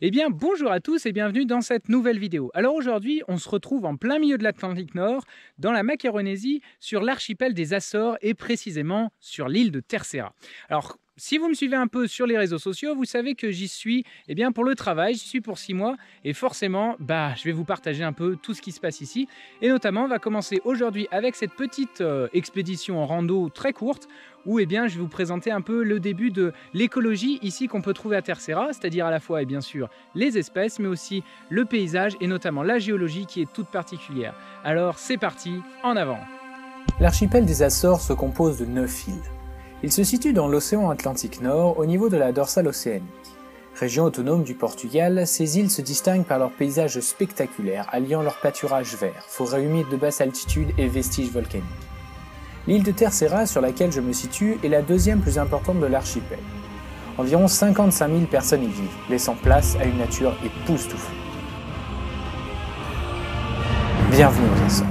Eh bien, bonjour à tous et bienvenue dans cette nouvelle vidéo. Alors aujourd'hui, on se retrouve en plein milieu de l'Atlantique Nord, dans la Macaronésie, sur l'archipel des Açores et précisément sur l'île de Terceira. Alors, si vous me suivez un peu sur les réseaux sociaux, vous savez que j'y suis pour le travail, j'y suis pour 6 mois et forcément, je vais vous partager un peu tout ce qui se passe ici. Et notamment, on va commencer aujourd'hui avec cette petite expédition en rando très courte où je vais vous présenter un peu le début de l'écologie ici qu'on peut trouver à Terceira, c'est-à-dire à la fois et bien sûr les espèces, mais aussi le paysage et notamment la géologie qui est toute particulière. Alors c'est parti, en avant! L'archipel des Açores se compose de 9 îles. Il se situe dans l'océan Atlantique Nord, au niveau de la dorsale océanique. Région autonome du Portugal, ces îles se distinguent par leur paysage spectaculaire, alliant leur pâturage vert, forêts humides de basse altitude et vestiges volcaniques. L'île de Terceira, sur laquelle je me situe, est la deuxième plus importante de l'archipel. Environ 55 000 personnes y vivent, laissant place à une nature époustouflée. Bienvenue aux Açores.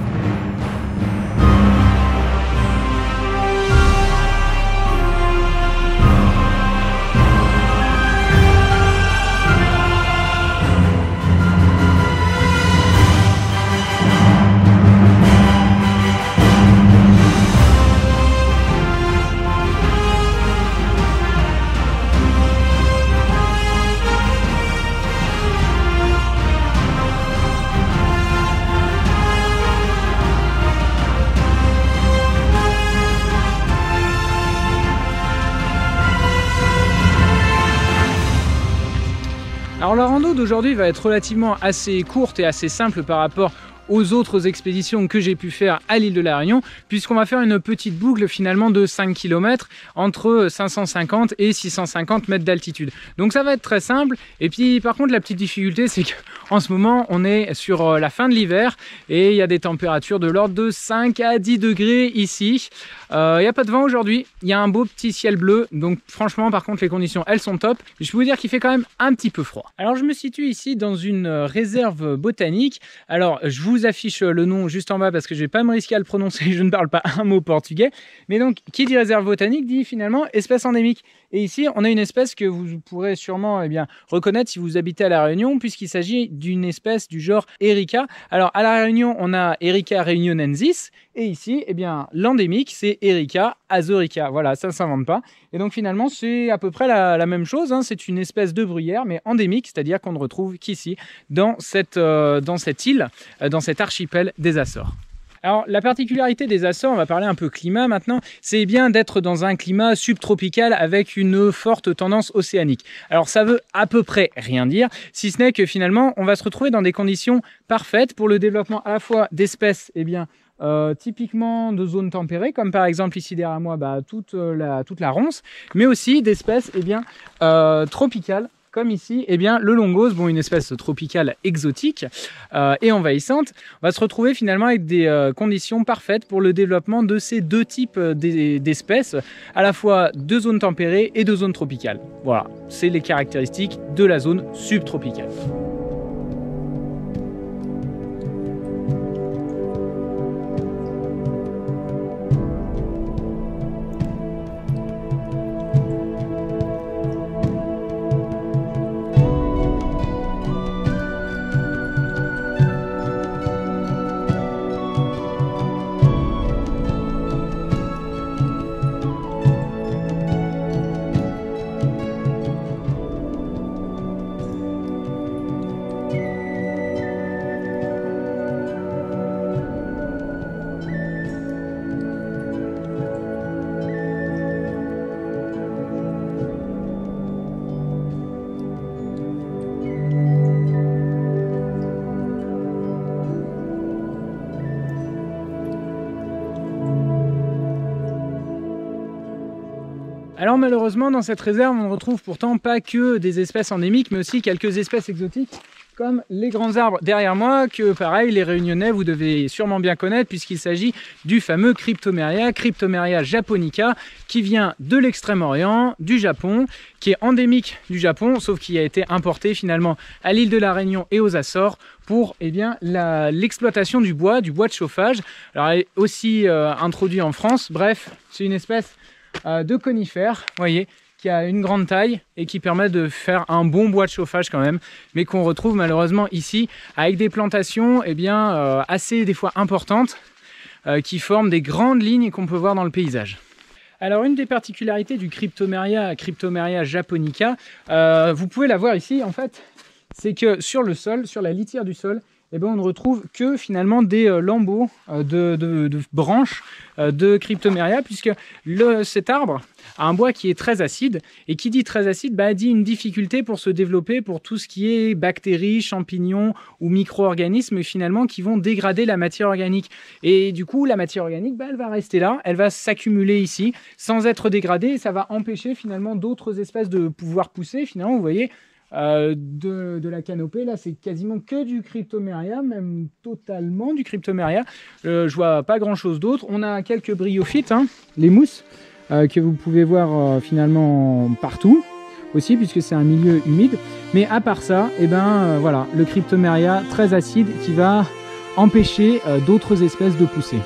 Alors la rando d'aujourd'hui va être relativement assez courte et assez simple par rapport aux autres expéditions que j'ai pu faire à l'île de la Réunion, puisqu'on va faire une petite boucle finalement de 5 km entre 550 et 650 mètres d'altitude. Donc ça va être très simple. Et puis par contre la petite difficulté, c'est qu'en ce moment on est sur la fin de l'hiver et il y a des températures de l'ordre de 5 à 10 degrés ici. Il n'y a pas de vent aujourd'hui, il y a un beau petit ciel bleu, donc franchement par contre les conditions elles sont top. Je peux vous dire qu'il fait quand même un petit peu froid. Alors je me situe ici dans une réserve botanique. Alors je vous affiche le nom juste en bas parce que je ne vais pas me risquer à le prononcer, je ne parle pas un mot portugais. Mais donc qui dit réserve botanique dit finalement espèce endémique. Et ici on a une espèce que vous pourrez sûrement reconnaître si vous habitez à La Réunion, puisqu'il s'agit d'une espèce du genre Erica. Alors à La Réunion on a Erica réunionensis et ici l'endémique c'est Erica azorica. Voilà, ça ne s'invente pas. Et donc finalement c'est à peu près la même chose, hein. C'est une espèce de bruyère mais endémique, c'est-à-dire qu'on ne retrouve qu'ici dans cette île, dans cet archipel des Açores. Alors la particularité des Açores, on va parler un peu climat maintenant, c'est bien d'être dans un climat subtropical avec une forte tendance océanique. Alors ça veut à peu près rien dire, si ce n'est que finalement on va se retrouver dans des conditions parfaites pour le développement à la fois d'espèces typiquement de zones tempérées, comme par exemple ici derrière moi toute la ronce, mais aussi d'espèces tropicales, comme ici, le longos, une espèce tropicale exotique et envahissante, va se retrouver finalement avec des conditions parfaites pour le développement de ces deux types d'espèces, à la fois de zones tempérées et de zones tropicales. Voilà, c'est les caractéristiques de la zone subtropicale. Alors malheureusement dans cette réserve on ne retrouve pourtant pas que des espèces endémiques mais aussi quelques espèces exotiques comme les grands arbres derrière moi que pareil les Réunionnais vous devez sûrement bien connaître puisqu'il s'agit du fameux Cryptomeria japonica qui vient de l'extrême-orient du Japon, qui est endémique du Japon sauf qui a été importé finalement à l'île de la Réunion et aux Açores pour l'exploitation du bois de chauffage. Alors elle est aussi introduite en France. Bref, c'est une espèce de conifères, voyez, qui a une grande taille et qui permet de faire un bon bois de chauffage quand même, mais qu'on retrouve malheureusement ici avec des plantations assez des fois importantes qui forment des grandes lignes qu'on peut voir dans le paysage. Alors une des particularités du Cryptomeria japonica, vous pouvez la voir ici en fait, c'est que sur le sol, sur la litière du sol, on ne retrouve que finalement des lambeaux de branches de Cryptomeria, puisque cet arbre a un bois qui est très acide, et qui dit très acide dit une difficulté pour se développer pour tout ce qui est bactéries, champignons ou micro-organismes finalement qui vont dégrader la matière organique. Et du coup la matière organique elle va rester là, elle va s'accumuler ici sans être dégradée, et ça va empêcher finalement d'autres espèces de pouvoir pousser. Finalement vous voyez, de la canopée, là c'est quasiment que du Cryptomeria, même totalement du Cryptomeria. Je vois pas grand chose d'autre. On a quelques bryophytes, les mousses, que vous pouvez voir finalement partout aussi, puisque c'est un milieu humide. Mais à part ça, voilà, le Cryptomeria très acide qui va empêcher d'autres espèces de pousser.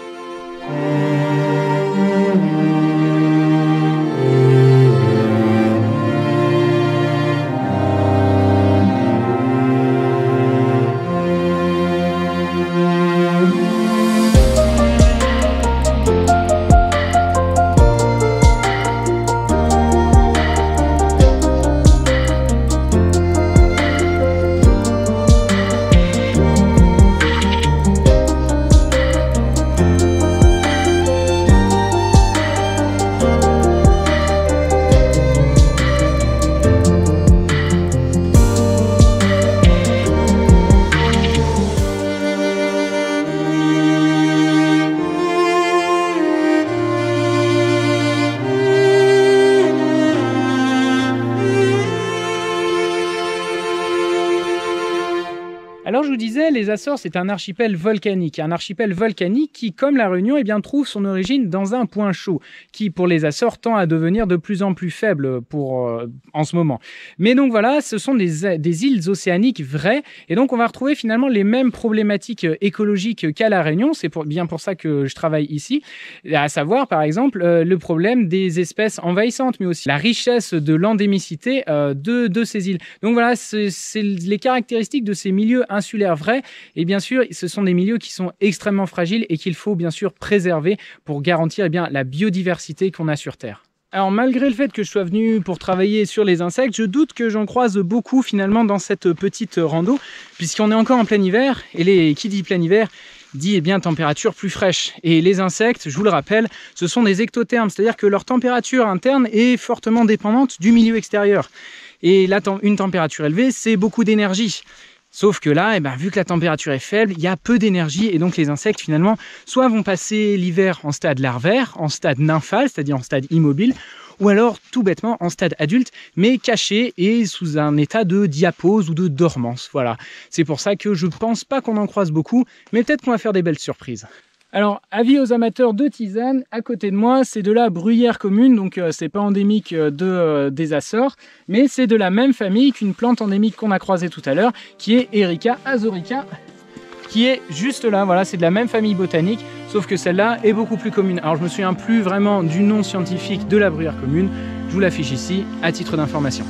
Alors je vous disais, les Açores c'est un archipel volcanique qui, comme la Réunion, trouve son origine dans un point chaud, qui pour les Açores tend à devenir de plus en plus faible en ce moment. Mais donc voilà, ce sont des îles océaniques vraies, et donc on va retrouver finalement les mêmes problématiques écologiques qu'à la Réunion. C'est bien pour ça que je travaille ici, à savoir par exemple le problème des espèces envahissantes, mais aussi la richesse de l'endémicité de ces îles. Donc voilà, c'est les caractéristiques de ces milieux insulaires vrais, et bien sûr ce sont des milieux qui sont extrêmement fragiles et qu'il faut bien sûr préserver pour garantir la biodiversité qu'on a sur Terre. Alors malgré le fait que je sois venu pour travailler sur les insectes, je doute que j'en croise beaucoup finalement dans cette petite rando, puisqu'on est encore en plein hiver, et qui dit plein hiver dit température plus fraîche. Et les insectes, je vous le rappelle, ce sont des ectothermes, c'est-à-dire que leur température interne est fortement dépendante du milieu extérieur. Et là, une température élevée, c'est beaucoup d'énergie. Sauf que là, vu que la température est faible, il y a peu d'énergie, et donc les insectes finalement soit vont passer l'hiver en stade larvaire, en stade nymphal, c'est-à-dire en stade immobile, ou alors tout bêtement en stade adulte, mais caché et sous un état de diapause ou de dormance. Voilà, c'est pour ça que je pense pas qu'on en croise beaucoup, mais peut-être qu'on va faire des belles surprises. Alors, avis aux amateurs de tisane, à côté de moi, c'est de la bruyère commune, donc c'est pas endémique des Açores, mais c'est de la même famille qu'une plante endémique qu'on a croisée tout à l'heure, qui est Erica azorica, qui est juste là. Voilà, c'est de la même famille botanique, sauf que celle-là est beaucoup plus commune. Alors, je me souviens plus vraiment du nom scientifique de la bruyère commune, je vous l'affiche ici à titre d'information.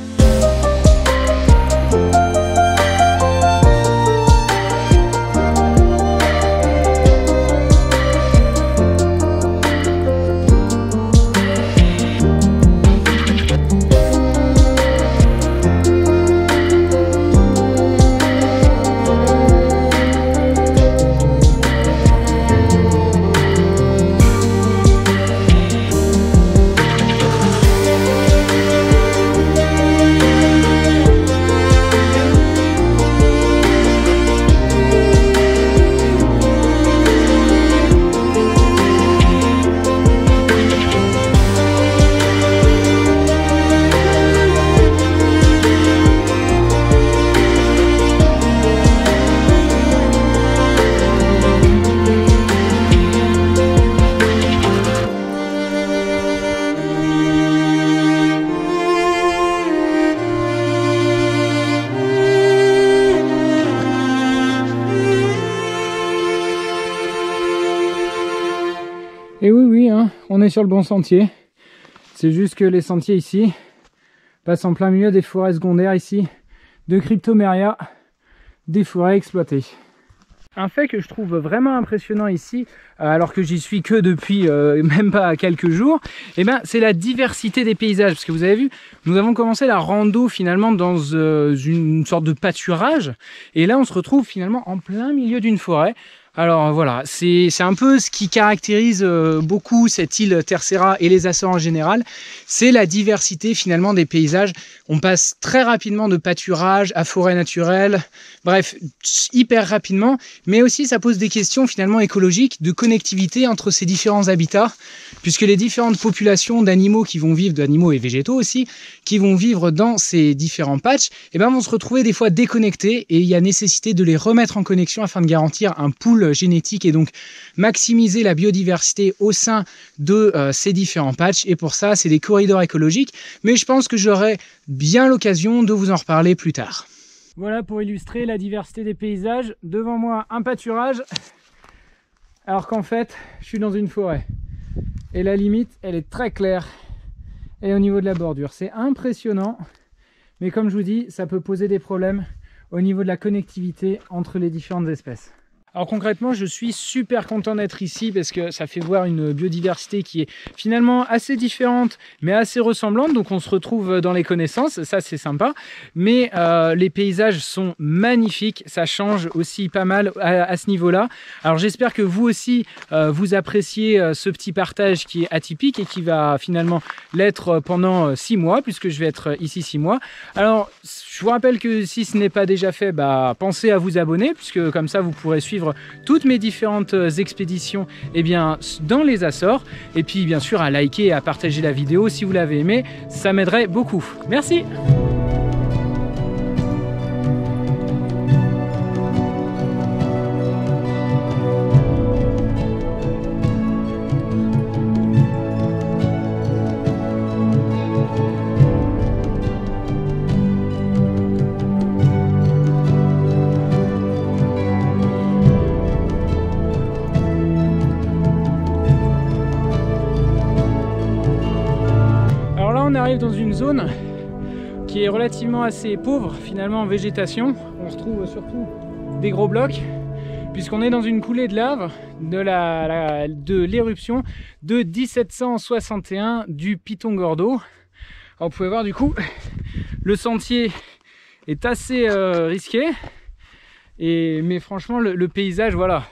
Et oui, on est sur le bon sentier. C'est juste que les sentiers ici passe en plein milieu des forêts secondaires ici, de cryptoméria, des forêts exploitées. Un fait que je trouve vraiment impressionnant ici, alors que j'y suis que depuis même pas quelques jours, eh ben, c'est la diversité des paysages. Parce que vous avez vu, nous avons commencé la rando finalement dans une sorte de pâturage. Et là, on se retrouve finalement en plein milieu d'une forêt. Alors voilà, c'est un peu ce qui caractérise beaucoup cette île Terceira et les Açores en général, c'est la diversité finalement des paysages. On passe très rapidement de pâturage à forêt naturelle, bref, hyper rapidement, mais aussi ça pose des questions finalement écologiques, de connectivité entre ces différents habitats, puisque les différentes populations d'animaux qui vont vivre, d'animaux et végétaux aussi, qui vont vivre dans ces différents patchs, eh ben, vont se retrouver des fois déconnectés et il y a nécessité de les remettre en connexion afin de garantir un pool génétique et donc maximiser la biodiversité au sein de ces différents patchs. Et pour ça, c'est des corridors écologiques, mais je pense que j'aurai bien l'occasion de vous en reparler plus tard. Voilà pour illustrer la diversité des paysages. Devant moi, un pâturage, alors qu'en fait, je suis dans une forêt. Et la limite, elle est très claire. Et au niveau de la bordure, c'est impressionnant. Mais comme je vous dis, ça peut poser des problèmes au niveau de la connectivité entre les différentes espèces. Alors concrètement, je suis super content d'être ici parce que ça fait voir une biodiversité qui est finalement assez différente mais assez ressemblante. Donc on se retrouve dans les connaissances, ça c'est sympa. Mais les paysages sont magnifiques, ça change aussi pas mal à ce niveau-là. Alors j'espère que vous aussi, vous appréciez ce petit partage qui est atypique et qui va finalement l'être pendant 6 mois puisque je vais être ici 6 mois. Alors je vous rappelle que si ce n'est pas déjà fait, pensez à vous abonner puisque comme ça vous pourrez suivre toutes mes différentes expéditions dans les Açores et puis bien sûr à liker et à partager la vidéo si vous l'avez aimé, ça m'aiderait beaucoup. Merci. On arrive dans une zone qui est relativement assez pauvre finalement en végétation. On retrouve surtout des gros blocs puisqu'on est dans une coulée de lave de l'éruption de 1761 du Piton Gordo. Alors, vous pouvez voir du coup le sentier est assez risqué mais franchement le paysage voilà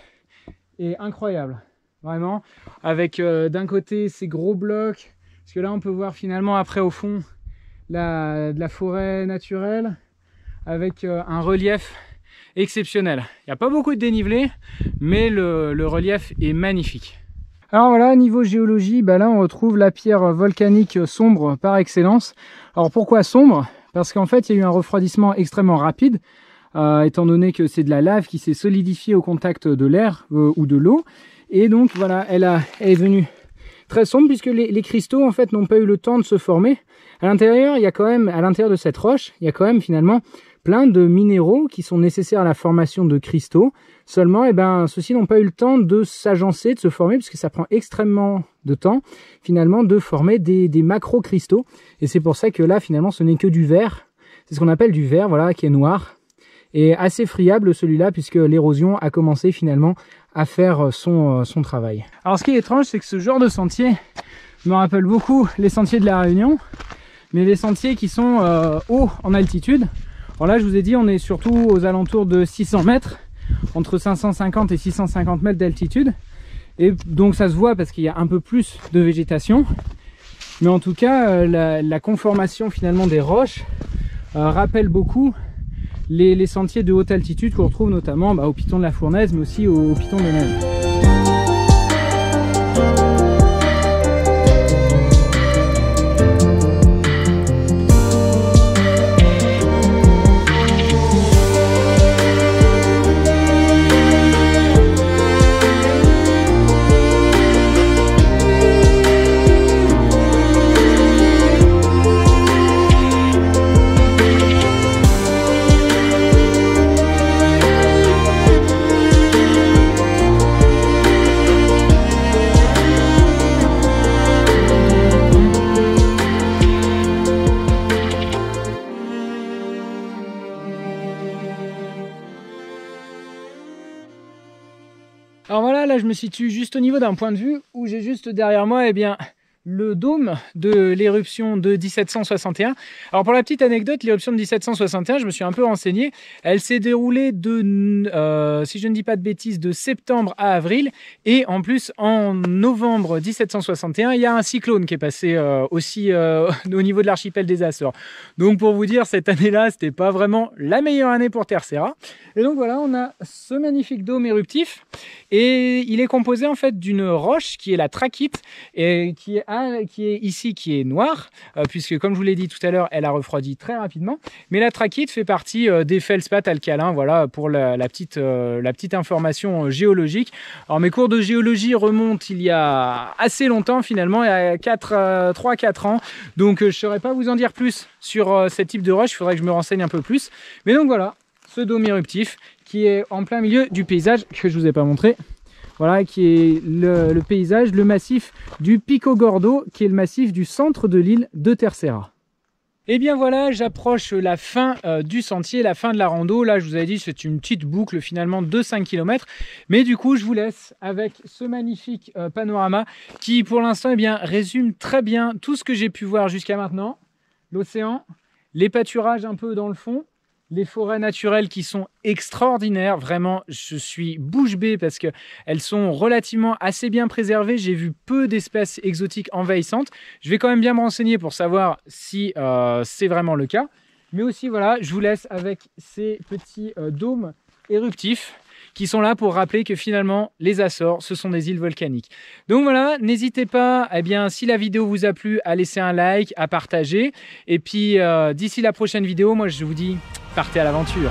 est incroyable vraiment avec d'un côté ces gros blocs. Parce que là, on peut voir finalement après au fond de la forêt naturelle avec un relief exceptionnel. Il n'y a pas beaucoup de dénivelé, mais le relief est magnifique. Alors voilà, niveau géologie, là on retrouve la pierre volcanique sombre par excellence. Alors pourquoi sombre? Parce qu'en fait, il y a eu un refroidissement extrêmement rapide, étant donné que c'est de la lave qui s'est solidifiée au contact de l'air ou de l'eau. Et donc voilà, elle est venue très sombre puisque les cristaux en fait n'ont pas eu le temps de se former. À l'intérieur, il y a quand même, à l'intérieur de cette roche, il y a quand même finalement plein de minéraux qui sont nécessaires à la formation de cristaux. Seulement, ceux-ci n'ont pas eu le temps de s'agencer, de se former, puisque ça prend extrêmement de temps finalement de former des macro-cristaux. Et c'est pour ça que là, finalement, ce n'est que du verre. C'est ce qu'on appelle du verre, voilà, qui est noir. Et assez friable celui-là, puisque l'érosion a commencé finalement à faire son travail. Alors ce qui est étrange, c'est que ce genre de sentier me rappelle beaucoup les sentiers de la Réunion, mais les sentiers qui sont hauts en altitude. Alors là, je vous ai dit, on est surtout aux alentours de 600 mètres, entre 550 et 650 mètres d'altitude. Et donc ça se voit parce qu'il y a un peu plus de végétation. Mais en tout cas, la conformation finalement des roches rappelle beaucoup les sentiers de haute altitude qu'on retrouve notamment au Piton de la Fournaise, mais aussi au Piton des Neiges. là, je me situe juste au niveau d'un point de vue où j'ai juste derrière moi, eh bien, le dôme de l'éruption de 1761. Alors pour la petite anecdote, l'éruption de 1761, je me suis un peu renseigné, elle s'est déroulée de, si je ne dis pas de bêtises, de septembre à avril, et en plus en novembre 1761, il y a un cyclone qui est passé aussi au niveau de l'archipel des Açores. Donc pour vous dire, cette année-là, c'était pas vraiment la meilleure année pour Terceira. Et donc voilà, on a ce magnifique dôme éruptif, et il est composé en fait d'une roche qui est la trachyte, et qui est ici, qui est noire, puisque comme je vous l'ai dit tout à l'heure, elle a refroidi très rapidement. Mais la trachyte fait partie des feldspaths alcalins, voilà pour la petite information géologique. Alors mes cours de géologie remontent il y a assez longtemps finalement, il y a 3-4 ans, donc je ne saurais pas vous en dire plus sur ce type de roche, il faudrait que je me renseigne un peu plus. Mais donc voilà, ce dôme éruptif qui est en plein milieu du paysage que je ne vous ai pas montré. Voilà, qui est le paysage, le massif du Pico Gordo, qui est le massif du centre de l'île de Terceira. Et bien voilà, j'approche la fin du sentier, la fin de la rando. Là, je vous avais dit, c'est une petite boucle finalement de 5 km. Mais du coup, je vous laisse avec ce magnifique panorama qui, pour l'instant, eh bien, résume très bien tout ce que j'ai pu voir jusqu'à maintenant. L'océan, les pâturages un peu dans le fond, les forêts naturelles qui sont extraordinaires, vraiment je suis bouche bée parce qu'elles sont relativement assez bien préservées, j'ai vu peu d'espèces exotiques envahissantes, je vais quand même bien me renseigner pour savoir si c'est vraiment le cas, mais aussi voilà, je vous laisse avec ces petits dômes éruptifs qui sont là pour rappeler que finalement les Açores ce sont des îles volcaniques. Donc voilà, n'hésitez pas, eh bien, si la vidéo vous a plu, à laisser un like, à partager, et puis d'ici la prochaine vidéo, moi je vous dis partez à l'aventure.